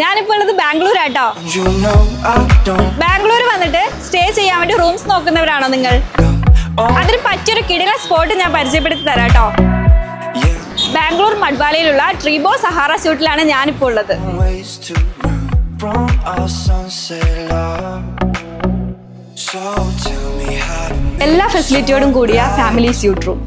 ഞാനിപ്പോൾ ഉള്ളത് ബാംഗ്ലൂരാട്ടോ. ബാംഗ്ലൂർ വന്നിട്ട് സ്റ്റേ ചെയ്യാൻ വേണ്ടി റൂംസ് നോക്കുന്നവരാണോ നിങ്ങൾ? അതിന് പറ്റിയൊരു കിടിലൻ സ്പോട്ട് ഞാൻ പരിചയപ്പെടുത്തി തരാട്ടോ. ബാംഗ്ലൂർ മഡ്വാലയിലുള്ള ട്രീബോ സഹാറ സ്യൂട്ടിലാണ് ഞാനിപ്പോൾ ഉള്ളത്. എല്ലാ ഫെസിലിറ്റിയോടും കൂടിയ family suite room.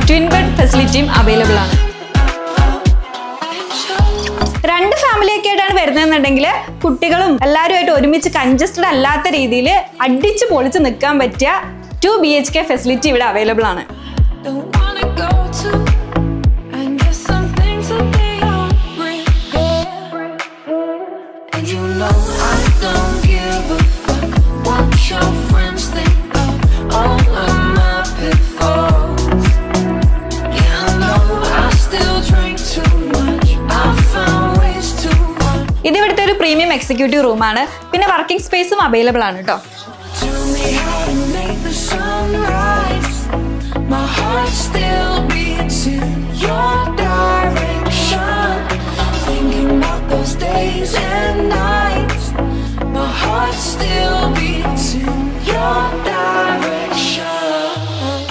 Twin bed ഫെസിലിറ്റിയും അവൈലബിൾ ആണ്. രണ്ട് ഫാമിലിയൊക്കെ ആയിട്ടാണ് വരുന്നതെന്നുണ്ടെങ്കിൽ കുട്ടികളും എല്ലാവരുമായിട്ട് ഒരുമിച്ച് കൺജസ്റ്റഡ് അല്ലാത്ത രീതിയിൽ അടിച്ച് പൊളിച്ച് നിൽക്കാൻ പറ്റിയ 2 BHK ഫെസിലിറ്റി ഇവിടെ അവൈലബിൾ ആണ്. ഇത് ഇവിടുത്തെ ഒരു പ്രീമിയം എക്സിക്യൂട്ടീവ് റൂമാണ്. പിന്നെ വർക്കിംഗ് സ്പേസും അവൈലബിൾ ആണ് കേട്ടോ.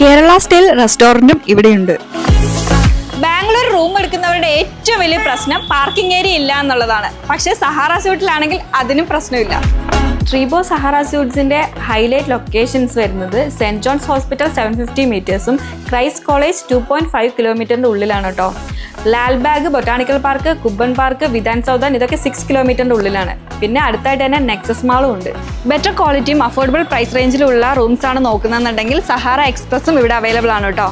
കേരള സ്റ്റൈൽ റെസ്റ്റോറന്റും ഇവിടെയുണ്ട്. ബാംഗ്ലൂർ റൂം എടുക്കുന്നവരുടെ ഏറ്റവും വലിയ പ്രശ്നം പാർക്കിംഗ് ഏരിയ ഇല്ല എന്നുള്ളതാണ്. പക്ഷേ സഹാറ സ്യൂട്ടിലാണെങ്കിൽ അതിനും പ്രശ്നമില്ല. ട്രീബോ സഹാറ സ്യൂട്ട്സിന്റെ ഹൈലൈറ്റ് ലൊക്കേഷൻസ് വരുന്നത് സെന്റ് ജോൺസ് ഹോസ്പിറ്റൽ 750 മീറ്റേഴ്സും ക്രൈസ്റ്റ് കോളേജ് 2.5 കിലോമീറ്ററിന്റെ ഉള്ളിലാണ് കേട്ടോ. Lalbagh, botanical park, Cubbon park, Vidhan Soudha ഇതൊക്കെ 6 കിലോമീറ്ററിന്റെ ഉള്ളിലാണ്. പിന്നെ അടുത്തായിട്ട് തന്നെ നെക്സസ് മാളും ഉണ്ട്. ബെറ്റർ ക്വാളിറ്റിയും അഫോർഡബിൾ പ്രൈസ് റേഞ്ചിലുള്ള റൂംസ് ആണ് നോക്കുന്നതെന്നുണ്ടെങ്കിൽ സഹാറ എക്സ്പ്രസും ഇവിടെ അവൈലബിൾ ആണ് കേട്ടോ.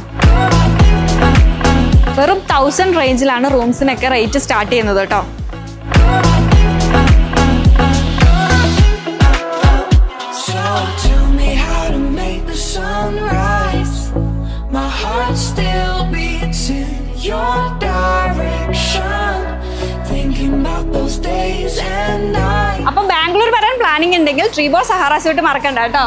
വെറും 1000 റേഞ്ചിലാണ് റൂംസിനൊക്കെ റേറ്റ് സ്റ്റാർട്ട് ചെയ്യുന്നത് കേട്ടോ. അപ്പം ബാംഗ്ലൂർ വരാൻ പ്ലാനിങ് ഉണ്ടെങ്കിൽ ട്രീബോ സഹാറ സ്യൂട്ട് മറക്കണ്ട കേട്ടോ.